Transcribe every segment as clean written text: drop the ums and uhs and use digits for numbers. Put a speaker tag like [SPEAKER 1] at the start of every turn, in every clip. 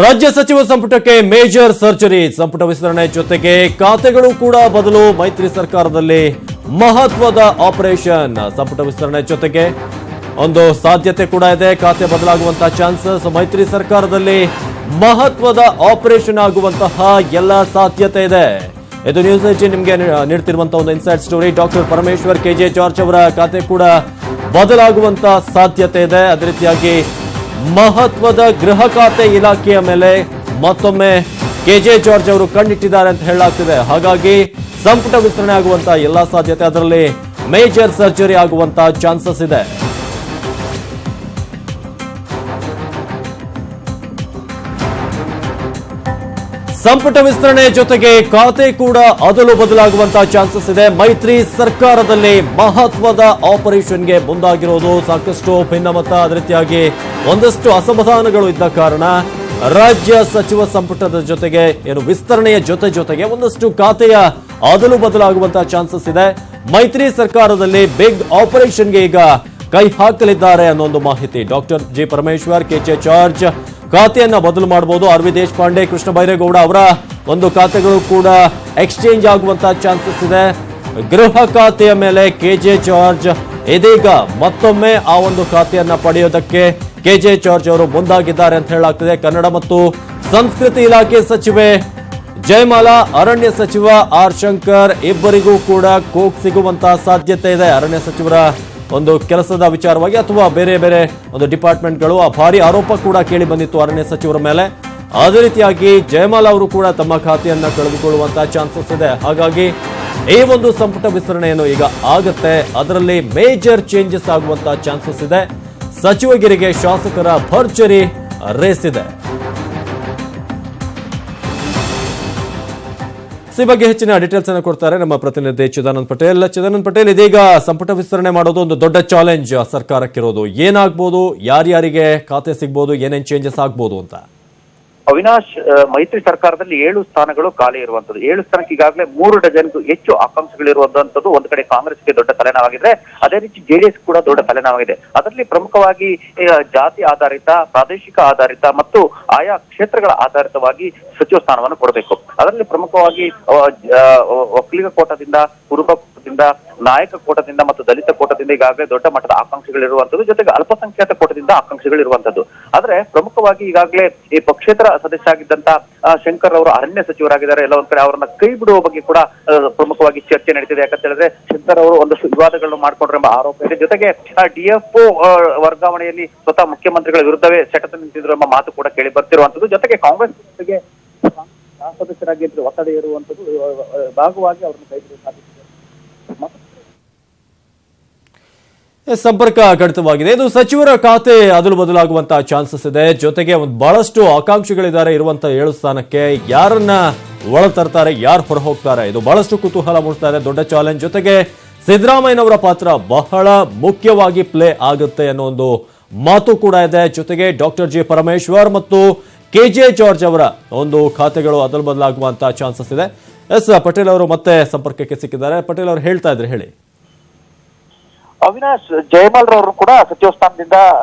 [SPEAKER 1] ರಾಜ್ಯ ಸಚಿವ ಸಂಪುಟಕ್ಕೆ ಮೇಜರ್ ಸರ್ಜರಿ. ಸಂಪುಟ ವಿಸ್ತರಣೆ ಜೊತೆಗೆ ಖಾತೆಗಳು ಕೂಡ ಬದಲು. ಮೈತ್ರಿ ಸರ್ಕಾರದಲ್ಲಿ ಮಹತ್ವದ ಆಪರೇಷನ್. ಸಂಪುಟ ವಿಸ್ತರಣೆ ಜೊತೆಗೆ ಒಂದು ಸಾಧ್ಯತೆ ಕೂಡ ಇದೆ, ಖಾತೆ ಬದಲಾಗುವಂತಹ ಚಾನ್ಸಸ್. ಮೈತ್ರಿ ಸರ್ಕಾರದಲ್ಲಿ ಮಹತ್ವದ ಆಪರೇಷನ್ ಆಗುವಂತಹ ಎಲ್ಲ ಸಾಧ್ಯತೆ ಇದೆ. ಇದು ನ್ಯೂಸ್ ಏಟೀನ್ ನಿಮಗೆ ನೀಡ್ತಿರುವಂತಹ ಒಂದು inside story. Doctor Parameshwar, K J George ಅವರ ಖಾತೆ ಕೂಡ ಬದಲಾಗುವಂತಹ ಸಾಧ್ಯತೆ ಇದೆ. ಅದೇ ರೀತಿಯಾಗಿ ಮಹತ್ವದ ಗೃಹ ಖಾತೆ ಇಲಾಖೆಯ ಮೇಲೆ ಮತ್ತೊಮ್ಮೆ ಕೆಜೆ ಜಾರ್ಜ್ ಅವರು ಕಣ್ಣಿಟ್ಟಿದ್ದಾರೆ ಅಂತ ಹೇಳಲಾಗ್ತಿದೆ. ಹಾಗಾಗಿ ಸಂಪುಟ ವಿಸ್ತರಣೆ ಆಗುವಂತಹ ಎಲ್ಲಾ ಸಾಧ್ಯತೆ, ಅದರಲ್ಲಿ ಮೇಜರ್ ಸರ್ಜರಿ ಆಗುವಂತಹ ಚಾನ್ಸಸ್ ಇದೆ. ಸಂಪುಟ ವಿಸ್ತರಣೆ ಜೊತೆಗೆ ಖಾತೆ ಕೂಡ ಅದಲು ಬದಲಾಗುವಂತಹ ಚಾನ್ಸಸ್ ಇದೆ. ಮೈತ್ರಿ ಸರ್ಕಾರದಲ್ಲಿ ಮಹತ್ವದ ಆಪರೇಷನ್ಗೆ ಮುಂದಾಗಿರೋದು. ಸಾಕಷ್ಟು ಭಿನ್ನಮತ, ಅದೇ ರೀತಿಯಾಗಿ ಒಂದಷ್ಟು ಅಸಮಾಧಾನಗಳು ಇದ್ದ ಕಾರಣ ರಾಜ್ಯ ಸಚಿವ ಸಂಪುಟದ ಜೊತೆಗೆ ವಿಸ್ತರಣೆಯ ಜೊತೆಗೆ ಒಂದಷ್ಟು ಖಾತೆಯ ಅದಲು ಬದಲಾಗುವಂತಹ ಚಾನ್ಸಸ್ ಇದೆ. ಮೈತ್ರಿ ಸರ್ಕಾರದಲ್ಲಿ ಬಿಗ್ ಆಪರೇಷನ್ಗೆ ಈಗ ಕೈ ಹಾಕಲಿದ್ದಾರೆ ಅನ್ನೋ ಒಂದು ಮಾಹಿತಿ. Doctor G Parameshwar, K J George ಖಾತೆಯನ್ನ ಬದಲು ಮಾಡಬಹುದು. ಆರ್ ವಿ ದೇಶಪಾಂಡೆ, ಕೃಷ್ಣ ಬೈರೇಗೌಡ ಅವರ ಒಂದು ಖಾತೆಗಳು ಕೂಡ ಎಕ್ಸ್ಚೇಂಜ್ ಆಗುವಂತಹ ಚಾನ್ಸಸ್ ಇದೆ. ಗೃಹ ಖಾತೆಯ ಮೇಲೆ ಕೆಜೆ ಜಾರ್ಜ್ ಇದೀಗ ಮತ್ತೊಮ್ಮೆ ಆ ಒಂದು ಖಾತೆಯನ್ನ ಪಡೆಯೋದಕ್ಕೆ ಕೆಜೆ ಜಾರ್ಜ್ ಅವರು ಮುಂದಾಗಿದ್ದಾರೆ ಅಂತ ಹೇಳಲಾಗ್ತಿದೆ. ಕನ್ನಡ ಮತ್ತು ಸಂಸ್ಕೃತಿ ಇಲಾಖೆ ಸಚಿವೆ ಜಯಮಾಲಾ, ಅರಣ್ಯ ಸಚಿವ ಆರ್ ಶಂಕರ್ ಇಬ್ಬರಿಗೂ ಕೂಡ ಕೋಕ್ ಸಿಗುವಂತಹ ಸಾಧ್ಯತೆ ಇದೆ. ಅರಣ್ಯ ಸಚಿವರ ಒಂದು ಕೆಲಸದ ವಿಚಾರವಾಗಿ ಅಥವಾ ಬೇರೆ ಬೇರೆ ಒಂದು ಡಿಪಾರ್ಟ್ಮೆಂಟ್ಗಳು ಭಾರಿ ಆರೋಪ ಕೂಡ ಕೇಳಿ ಬಂದಿತ್ತು ಅರಣ್ಯ ಸಚಿವರ ಮೇಲೆ. ಅದೇ ರೀತಿಯಾಗಿ ಜಯಮಾಲಾ ಅವರು ಕೂಡ ತಮ್ಮ ಖಾತೆಯನ್ನ ಕಳೆದುಕೊಳ್ಳುವಂತಹ ಚಾನ್ಸಸ್ ಇದೆ. ಹಾಗಾಗಿ ಈ ಒಂದು ಸಂಪುಟ ವಿಸ್ತರಣೆಯನ್ನು ಈಗ ಆಗುತ್ತೆ, ಅದರಲ್ಲಿ ಮೇಜರ್ ಚೇಂಜಸ್ ಆಗುವಂತಹ ಚಾನ್ಸಸ್ ಇದೆ. ಸಚಿವಗಿರಿಗೆ ಶಾಸಕರ ಭರ್ಜರಿ ರೇಸ್ ಇದೆ. ಈ ಬಗ್ಗೆ ಹೆಚ್ಚಿನ ಡೀಟೇಲ್ಸ್ ಅನ್ನು ಕೊಡ್ತಾರೆ ನಮ್ಮ ಪ್ರತಿನಿಧಿ ಚಿದಾನಂದ್ ಪಟೇಲ್. ಚಿದಾನಂದ್ ಪಟೇಲ್, ಇದೀಗ ಸಂಪುಟ ವಿಸ್ತರಣೆ ಮಾಡೋದು ಒಂದು ದೊಡ್ಡ ಚಾಲೆಂಜ್ ಸರ್ಕಾರಕ್ಕಿರೋದು. ಏನಾಗ್ಬೋದು, ಯಾರ್ಯಾರಿಗೆ ಖಾತೆ ಸಿಗ್ಬೋದು, ಏನೇನ್ ಚೇಂಜಸ್ ಆಗ್ಬೋದು ಅಂತ?
[SPEAKER 2] ಅವಿನಾಶ್, ಮೈತ್ರಿ ಸರ್ಕಾರದಲ್ಲಿ 7 ಸ್ಥಾನಗಳು ಖಾಲಿ ಇರುವಂತದ್ದು. 7 ಸ್ಥಾನಕ್ಕೆ ಈಗಾಗಲೇ 3 ಡಜನ್ಗೂ ಹೆಚ್ಚು ಆಕಾಂಕ್ಷಿಗಳಿರುವಂತದ್ದು ಒಂದು ಕಡೆ ಕಾಂಗ್ರೆಸ್ಗೆ ದೊಡ್ಡ ತಲೆನೋವಾಗಿದ್ರೆ, ಅದೇ ರೀತಿ ಜೆಡಿಎಸ್ ಕೂಡ ದೊಡ್ಡ ತಲೆನೋವಾಗಿದೆ. ಅದರಲ್ಲಿ ಪ್ರಮುಖವಾಗಿ ಜಾತಿ ಆಧಾರಿತ, ಪ್ರಾದೇಶಿಕ ಆಧಾರಿತ ಮತ್ತು ಆಯಾ ಕ್ಷೇತ್ರಗಳ ಆಧಾರಿತವಾಗಿ ಸಚಿವ ಸ್ಥಾನವನ್ನು ಕೊಡಬೇಕು. ಅದರಲ್ಲಿ ಪ್ರಮುಖವಾಗಿ ಒಕ್ಕಲಿಗ ಕೋಟದಿಂದ, ಕುರುಬ ಕೋಟದಿಂದ, ನಾಯಕ ಕೋಟದಿಂದ ಮತ್ತು ದಲಿತ ಕೋಟದಿಂದ ಈಗಾಗಲೇ ದೊಡ್ಡ ಮಟ್ಟದ ಆಕಾಂಕ್ಷಿಗಳಿರುವಂತದ್ದು, ಜೊತೆಗೆ ಅಲ್ಪಸಂಖ್ಯಾತ ಕೋಟದಿಂದ ಆಕಾಂಕ್ಷಿಗಳಿರುವಂತದ್ದು. ಆದ್ರೆ ಪ್ರಮುಖವಾಗಿ ಈಗಾಗಲೇ ಈ ಪಕ್ಷೇತರ ಸದಸ್ಯ ಆಗಿದ್ದಂತ ಶಂಕರ್ ಅವರು ಅರಣ್ಯ ಸಚಿವರಾಗಿದ್ದಾರೆ. ಎಲ್ಲ ಒಂದ್ ಕಡೆ ಅವರನ್ನ ಕೈ ಬಿಡುವ ಬಗ್ಗೆ ಕೂಡ ಪ್ರಮುಖವಾಗಿ ಚರ್ಚೆ ನಡೀತಿದೆ. ಯಾಕಂತ ಹೇಳಿದ್ರೆ ಶಂಕರ್ ಅವರು ಒಂದಷ್ಟು ವಿವಾದಗಳನ್ನು ಮಾಡ್ಕೊಂಡ್ರೆ ಎಂಬ ಆರೋಪ ಇದೆ. ಜೊತೆಗೆ ಡಿಎಫ್ಒ ವರ್ಗಾವಣೆಯಲ್ಲಿ ಸ್ವತಃ ಮುಖ್ಯಮಂತ್ರಿಗಳ ವಿರುದ್ಧವೇ ಸೆಟತ ನಿಂತಿದ್ರು ಎಂಬ ಮಾತು ಕೂಡ ಕೇಳಿ ಬರ್ತಿರುವಂತದ್ದು. ಜೊತೆಗೆ ಕಾಂಗ್ರೆಸ್ ಜೊತೆಗೆ ಸದಸ್ಯರಾಗಿ ಒತ್ತಡ ಇರುವಂತದ್ದು ಭಾಗವಾಗಿ ಅವರನ್ನು ಕೈ ಬಿಡುವ ಸಾಧ್ಯತೆ.
[SPEAKER 1] ಸಂಪರ್ಕ ಕಡಿತವಾಗಿದೆ. ಇದು ಸಚಿವರ ಖಾತೆ ಅದಲು ಬದಲಾಗುವಂತಹ ಚಾನ್ಸಸ್ ಇದೆ. ಜೊತೆಗೆ ಬಹಳಷ್ಟು ಆಕಾಂಕ್ಷಿಗಳಿದ್ದಾರೆ ಇರುವಂತಹ 7 ಸ್ಥಾನಕ್ಕೆ. ಯಾರನ್ನ ಒಳ ತರ್ತಾರೆ, ಯಾರು ಹೊರ ಹೋಗ್ತಾರೆ, ಇದು ಬಹಳಷ್ಟು ಕುತೂಹಲ ಮೂಡ್ತಾ ಇದೆ. ದೊಡ್ಡ ಚಾಲೆಂಜ್. ಜೊತೆಗೆ ಸಿದ್ದರಾಮಯ್ಯನವರ ಪಾತ್ರ ಬಹಳ ಮುಖ್ಯವಾಗಿ ಪ್ಲೇ ಆಗುತ್ತೆ ಅನ್ನೋ ಒಂದು ಮಾತು ಕೂಡ ಇದೆ. ಜೊತೆಗೆ ಡಾಕ್ಟರ್ ಜಿ ಪರಮೇಶ್ವರ್ ಮತ್ತು ಕೆಜೆ ಜಾರ್ಜ್ ಅವರ ಒಂದು ಖಾತೆಗಳು ಅದಲು ಬದಲಾಗುವಂತಹ ಚಾನ್ಸಸ್ ಇದೆ. ಎಸ್ ಪಟೇಲ್ ಅವರು ಮತ್ತೆ ಸಂಪರ್ಕಕ್ಕೆ ಸಿಕ್ಕಿದ್ದಾರೆ. ಪಟೇಲ್ ಅವರು ಹೇಳ್ತಾ ಇದ್ರೆ ಹೇಳಿ.
[SPEAKER 2] ಅವಿನಾಶ್, ಜಯಮಾಲ್ರವರು ಕೂಡ ಸಚಿವ ಸ್ಥಾನದಿಂದ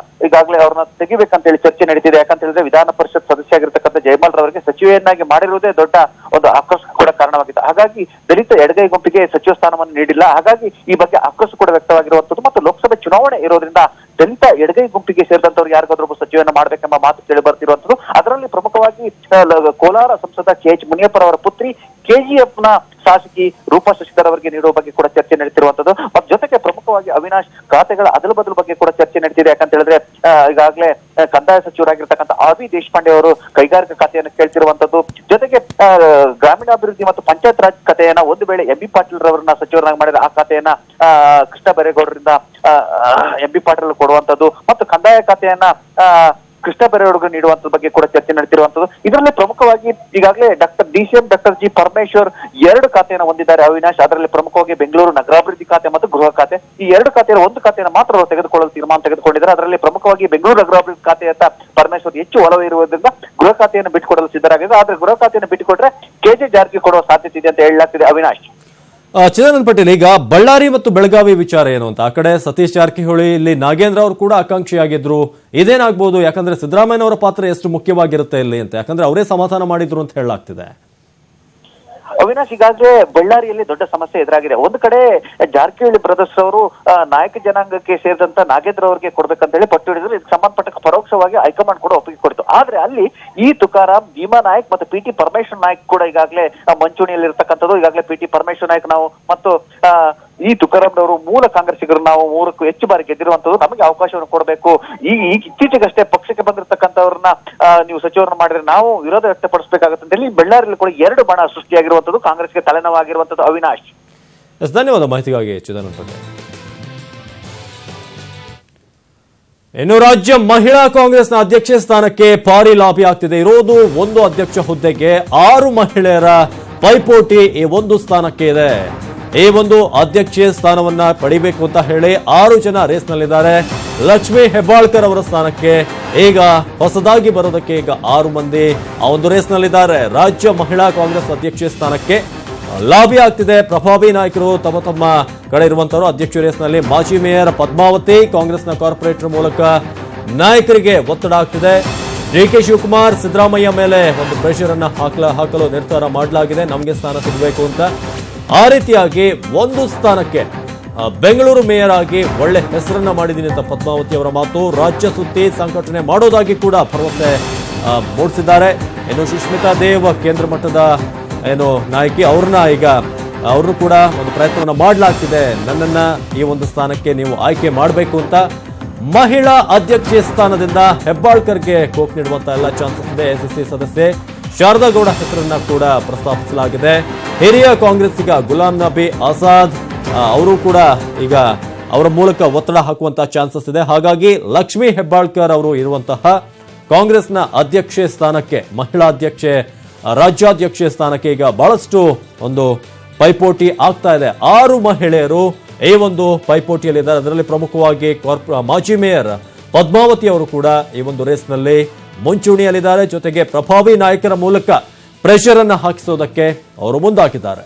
[SPEAKER 2] ಈಗಾಗಲೇ ಅವ್ರನ್ನ ತೆಗಿಬೇಕಂತ ಹೇಳಿ ಚರ್ಚೆ ನಡೀತಿದೆ. ಯಾಕಂತ ಹೇಳಿದ್ರೆ ವಿಧಾನ ಪರಿಷತ್ ಸದಸ್ಯ ಆಗಿರ್ತಕ್ಕಂಥ ಜಯಮಾಲ್ರವರಿಗೆ ಸಚಿವೆಯನ್ನಾಗಿ ಮಾಡಿರುವುದೇ ದೊಡ್ಡ ಒಂದು ಆಕ್ರೋಶ ಕೂಡ ಕಾರಣವಾಗಿದೆ. ಹಾಗಾಗಿ ದಲಿತ ಎಡಗೈ ಗುಂಪಿಗೆ ಸಚಿವ ಸ್ಥಾನವನ್ನು ನೀಡಿಲ್ಲ. ಹಾಗಾಗಿ ಈ ಬಗ್ಗೆ ಆಕ್ರೋಶ ಕೂಡ ವ್ಯಕ್ತವಾಗಿರುವಂತದ್ದು. ಮತ್ತು ಲೋಕಸಭೆ ಚುನಾವಣೆ ಇರೋದ್ರಿಂದ ದಲಿತ ಎಡಗೈ ಗುಂಪಿಗೆ ಸೇರಿದಂತವ್ರು ಯಾರಿಗಾದ್ರೂ ಸಚಿವನ್ನ ಮಾಡಬೇಕೆಂಬ ಮಾತು ಕೇಳಿ ಬರ್ತಿರುವಂತದ್ದು. ಅದರಲ್ಲಿ ಪ್ರಮುಖವಾಗಿ ಕೋಲಾರ ಸಂಸದ ಕೆಎಚ್ ಮುನಿಯಪ್ಪರವರ ಪುತ್ರಿ ಕೆಜಿಎಫ್ ನ ಶಾಸಕಿ ರೂಪಾ ಶಶಿಧರ್ ಅವರಿಗೆ ನೀಡುವ ಬಗ್ಗೆ ಕೂಡ ಚರ್ಚೆ ನಡೀತಿರುವಂತದ್ದು. ಮತ್ತು ಜೊತೆಗೆ ಪ್ರಮುಖವಾಗಿ ಅವಿನಾಶ್, ಖಾತೆಗಳ ಅದಲು ಬದಲು ಬಗ್ಗೆ ಕೂಡ ಚರ್ಚೆ ನಡೀತಿದೆ. ಯಾಕಂತ ಹೇಳಿದ್ರೆ ಈಗಾಗಲೇ ಕಂದಾಯ ಸಚಿವರಾಗಿರ್ತಕ್ಕಂಥ ಆರ್ ವಿ ದೇಶಪಾಂಡೆ ಅವರು ಕೈಗಾರಿಕಾ ಖಾತೆಯನ್ನು ಕೇಳ್ತಿರುವಂತದ್ದು. ಜೊತೆಗೆ ಗ್ರಾಮೀಣಾಭಿವೃದ್ಧಿ ಮತ್ತು ಪಂಚಾಯತ್ ರಾಜ್ ಖಾತೆಯನ್ನ ಒಂದು ವೇಳೆ ಎಂ ಬಿ ಪಾಟೀಲ್ ರವರನ್ನ ಸಚಿವರನ್ನಾಗಿ ಮಾಡಿದ್ರೆ ಆ ಖಾತೆಯನ್ನ ಕೃಷ್ಣ ಬೈರೇಗೌಡರಿಂದ ಎಂ ಬಿ ಪಾಟೀಲ್ ಕೊಡುವಂತದ್ದು ಮತ್ತು ಕಂದಾಯ ಖಾತೆಯನ್ನ ಕೃಷ್ಣ ಬೈರೇಗೌಡರಿಗೆ ನೀಡುವಂತ ಬಗ್ಗೆ ಕೂಡ ಚರ್ಚೆ ನಡೆಸಿರುವಂತದ್ದು. ಇದರಲ್ಲಿ ಪ್ರಮುಖವಾಗಿ ಈಗಾಗಲೇ ಡಾಕ್ಟರ್ ಜಿ ಪರಮೇಶ್ವರ್ 2 ಖಾತೆಯನ್ನು ಹೊಂದಿದ್ದಾರೆ ಅವಿನಾಶ್. ಅದರಲ್ಲಿ ಪ್ರಮುಖವಾಗಿ ಬೆಂಗಳೂರು ನಗರಾಭಿವೃದ್ಧಿ ಖಾತೆ ಮತ್ತು ಗೃಹ ಖಾತೆ, ಈ 2 ಖಾತೆಯ ಒಂದು ಖಾತೆಯನ್ನು ಮಾತ್ರ ಅವರು ತೆಗೆದುಕೊಳ್ಳಲು ತೀರ್ಮಾನ ತೆಗೆದುಕೊಂಡಿದ್ದಾರೆ. ಅದರಲ್ಲಿ ಪ್ರಮುಖವಾಗಿ ಬೆಂಗಳೂರು ನಗರಾಭಿವೃದ್ಧಿ ಖಾತೆಯತ್ತ ಪರಮೇಶ್ವರ್ ಹೆಚ್ಚು ಒಲವು ಇರುವುದರಿಂದ ಗೃಹ ಖಾತೆಯನ್ನು ಬಿಟ್ಟುಕೊಡಲು ಸಿದ್ಧರಾಗಿದ್ದಾರೆ. ಆದ್ರೆ ಗೃಹ ಖಾತೆಯನ್ನು ಬಿಟ್ಟುಕೊಟ್ರೆ ಕೆಜೆ ಜಾರ್ಜ್ ಕೊಡುವ ಸಾಧ್ಯತೆ ಇದೆ ಅಂತ ಹೇಳಲಾಗ್ತಿದೆ ಅವಿನಾಶ್.
[SPEAKER 1] ಚಿದಾನಂದ ಪಟೇಲ್, ಈಗ ಬಳ್ಳಾರಿ ಮತ್ತು ಬೆಳಗಾವಿ ವಿಚಾರ ಏನು ಅಂತ, ಆ ಕಡೆ ಸತೀಶ್ ಜಾರಕಿಹೊಳಿ, ಇಲ್ಲಿ ನಾಗೇಂದ್ರ ಅವರು ಕೂಡ ಆಕಾಂಕ್ಷಿಯಾಗಿದ್ರು. ಇದೇನಾಗ್ಬೋದು? ಯಾಕಂದ್ರೆ ಸಿದ್ದರಾಮಯ್ಯ ಅವರ ಪಾತ್ರ ಎಷ್ಟು ಮುಖ್ಯವಾಗಿರುತ್ತೆ ಇಲ್ಲಿ ಅಂತ, ಯಾಕಂದ್ರೆ ಅವರೇ ಸಮಾಧಾನ ಮಾಡಿದ್ರು ಅಂತ ಹೇಳಲಾಗ್ತಿದೆ.
[SPEAKER 2] ಅವಿನಾಶ್, ಈಗಾಗಲೇ ಬಳ್ಳಾರಿಯಲ್ಲಿ ದೊಡ್ಡ ಸಮಸ್ಯೆ ಎದುರಾಗಿದೆ. ಒಂದು ಕಡೆ ಜಾರಕಿಹೊಳಿ ಬ್ರದರ್ಸ್ ಅವರು ನಾಯಕ ಜನಾಂಗಕ್ಕೆ ಸೇರಿದಂತ ನಾಗೇಂದ್ರ ಅವರಿಗೆ ಕೊಡ್ಬೇಕಂತ ಹೇಳಿ ಪಟ್ಟು ಹಿಡಿದ್ರು. ಇದಕ್ಕೆ ಸಂಬಂಧಪಟ್ಟ ಪರೋಕ್ಷವಾಗಿ ಹೈಕಮಾಂಡ್ ಕೂಡ ಒಪ್ಪಿಗೆ ಕೊಡ್ತು. ಆದ್ರೆ ಅಲ್ಲಿ ಈ ತುಕಾರಾಮ್, ಭೀಮಾ ನಾಯಕ್ ಮತ್ತು ಪಿ.ಟಿ. ಪರಮೇಶ್ವರ್ ನಾಯಕ್ ಕೂಡ ಈಗಾಗಲೇ ಮುಂಚೂಣಿಯಲ್ಲಿ ಇರ್ತಕ್ಕಂಥದ್ದು. ಈಗಾಗಲೇ ಪಿ.ಟಿ. ಪರಮೇಶ್ವರ್ ನಾಯಕ್ ನಾವು ಮತ್ತು ಈ ತುಕಾರಾಮ್ ಅವರು ಮೂಲ ಕಾಂಗ್ರೆಸ್ಸಿಗರು, ನಾವು 3ಕ್ಕೂ ಹೆಚ್ಚು ಬಾರಿ ಗೆದ್ದಿರುವಂತದ್ದು, ನಮಗೆ ಅವಕಾಶವನ್ನು ಕೊಡಬೇಕು. ಈಗ ಇತ್ತೀಚೆಗಷ್ಟೇ ಪಕ್ಷಕ್ಕೆ ಬಂದಿರತಕ್ಕಂಥವ್ರನ್ನ ನೀವು ಸಚಿವರನ್ನ ಮಾಡಿದ್ರೆ ನಾವು ವಿರೋಧ ವ್ಯಕ್ತಪಡಿಸಬೇಕಾಗುತ್ತೆ ಅಂತ ಹೇಳಿ ಬಳ್ಳಾರಿಯಲ್ಲಿ ಕೂಡ 2 ಬಣ ಸೃಷ್ಟಿಯಾಗಿರುವಂತದ್ದು, ಕಾಂಗ್ರೆಸ್ಗೆ ತಲೆನೋವಾಗಿರುವಂತದ್ದು. ಅವಿನಾಶ್,
[SPEAKER 1] ಧನ್ಯವಾದ ಮಾಹಿತಿಗಾಗಿ ಚಿದಾನಂದ ಪಟೇಲ್. ಇನ್ನು ರಾಜ್ಯ ಮಹಿಳಾ ಕಾಂಗ್ರೆಸ್ನ ಅಧ್ಯಕ್ಷೆ ಸ್ಥಾನಕ್ಕೆ ಭಾರಿ ಲಾಬಿ ಆಗ್ತಿದೆ. ಇರೋದು ಒಂದು ಅಧ್ಯಕ್ಷ ಹುದ್ದೆಗೆ 6 ಮಹಿಳೆಯರ ಪೈಪೋಟಿ ಈ ಒಂದು ಸ್ಥಾನಕ್ಕೆ ಇದೆ. ಈ ಒಂದು ಅಧ್ಯಕ್ಷೆ ಸ್ಥಾನವನ್ನ ಪಡಿಬೇಕು ಅಂತ ಹೇಳಿ 6 ಜನ ರೇಸ್ನಲ್ಲಿದ್ದಾರೆ. ಲಕ್ಷ್ಮೀ ಹೆಬ್ಬಾಳ್ಕರ್ ಅವರ ಸ್ಥಾನಕ್ಕೆ ಈಗ ಹೊಸದಾಗಿ ಬರೋದಕ್ಕೆ ಈಗ 6 ಮಂದಿ ಆ ಒಂದು ರೇಸ್ನಲ್ಲಿದ್ದಾರೆ. ರಾಜ್ಯ ಮಹಿಳಾ ಕಾಂಗ್ರೆಸ್ ಅಧ್ಯಕ್ಷೆ ಸ್ಥಾನಕ್ಕೆ ಲಾಬಿ ಆಗ್ತಿದೆ. ಪ್ರಭಾವಿ ನಾಯಕರು ತಮ್ಮ ಕಡೆ ಇರುವಂತವರು ಅಧ್ಯಕ್ಷ ರೇಸ್ನಲ್ಲಿ. ಮಾಜಿ ಮೇಯರ್ ಪದ್ಮಾವತಿ ಕಾಂಗ್ರೆಸ್ನ ಕಾರ್ಪೊರೇಟರ್ ಮೂಲಕ ನಾಯಕರಿಗೆ ಒತ್ತಡ ಆಗ್ತಿದೆ. ಡಿ.ಕೆ. ಶಿವಕುಮಾರ್, ಸಿದ್ದರಾಮಯ್ಯ ಮೇಲೆ ಒಂದು ಪ್ರೆಷರ್ ಅನ್ನ ಹಾಕಲು ನಿರ್ಧಾರ ಮಾಡಲಾಗಿದೆ, ನಮಗೆ ಸ್ಥಾನ ಸಿಗಬೇಕು ಅಂತ. ಆ ರೀತಿಯಾಗಿ ಒಂದು ಸ್ಥಾನಕ್ಕೆ ಬೆಂಗಳೂರು ಮೇಯರ್ ಆಗಿ ಒಳ್ಳೆ ಹೆಸರನ್ನ ಮಾಡಿದ್ದೀನಿ ಅಂತ ಪದ್ಮಾವತಿ ಅವರ ಮಾತು. ರಾಜ್ಯ ಸುತ್ತಿ ಸಂಘಟನೆ ಮಾಡೋದಾಗಿ ಕೂಡ ಭರವಸೆ ಮೂಡಿಸಿದ್ದಾರೆ. ಇನ್ನು ಸುಷ್ಮಿತಾ ದೇವ್, ಕೇಂದ್ರ ಮಟ್ಟದ ನಾಯಕಿ, ಅವ್ರನ್ನೂ ಕೂಡ ಒಂದು ಪ್ರಯತ್ನವನ್ನ ಮಾಡಲಾಗ್ತಿದೆ. ನನ್ನನ್ನ ಈ ಒಂದು ಸ್ಥಾನಕ್ಕೆ ನೀವು ಆಯ್ಕೆ ಮಾಡಬೇಕು ಅಂತ. ಮಹಿಳಾ ಅಧ್ಯಕ್ಷೆ ಸ್ಥಾನದಿಂದ ಹೆಬ್ಬಾಳ್ಕರ್ಗೆ ಕೋಕ್ ನೀಡುವಂತ ಎಲ್ಲ ಚಾನ್ಸಸ್ ಇದೆ. ಎಸ್ಎಸ್ಸಿ ಸದಸ್ಯೆ ಶಾರದಾ ಗೌಡ ಹೆಸರನ್ನ ಕೂಡ ಪ್ರಸ್ತಾಪಿಸಲಾಗಿದೆ. ಹಿರಿಯ ಕಾಂಗ್ರೆಸ್ಸಿಗ ಗುಲಾಂ ನಬಿ ಆಜಾದ್ ಅವರು ಕೂಡ ಈಗ ಅವರ ಮೂಲಕ ಒತ್ತಡ ಹಾಕುವಂತಹ ಚಾನ್ಸಸ್ ಇದೆ. ಹಾಗಾಗಿ ಲಕ್ಷ್ಮೀ ಹೆಬ್ಬಾಳ್ಕರ್ ಅವರು ಇರುವಂತಹ ಕಾಂಗ್ರೆಸ್ನ ಅಧ್ಯಕ್ಷೆ ಸ್ಥಾನಕ್ಕೆ, ಮಹಿಳಾ ಅಧ್ಯಕ್ಷೆ, ರಾಜ್ಯಾಧ್ಯಕ್ಷೆ ಸ್ಥಾನಕ್ಕೆ ಈಗ ಬಹಳಷ್ಟು ಒಂದು ಪೈಪೋಟಿ ಆಗ್ತಾ ಇದೆ. 6 ಮಹಿಳೆಯರು ಈ ಒಂದು ಪೈಪೋಟಿಯಲ್ಲಿದ್ದಾರೆ. ಅದರಲ್ಲಿ ಪ್ರಮುಖವಾಗಿ ಮಾಜಿ ಮೇಯರ್ ಪದ್ಮಾವತಿ ಅವರು ಕೂಡ ಈ ಒಂದು ರೇಸ್ನಲ್ಲಿ ಮುಂಚೂಣಿಯಲ್ಲಿದ್ದಾರೆ. ಜೊತೆಗೆ ಪ್ರಭಾವಿ ನಾಯಕರ ಮೂಲಕ ಪ್ರೆಷರ್ ಅನ್ನು ಹಾಕಿಸೋದಕ್ಕೆ ಅವರು ಮುಂದಾಗಿದ್ದಾರೆ.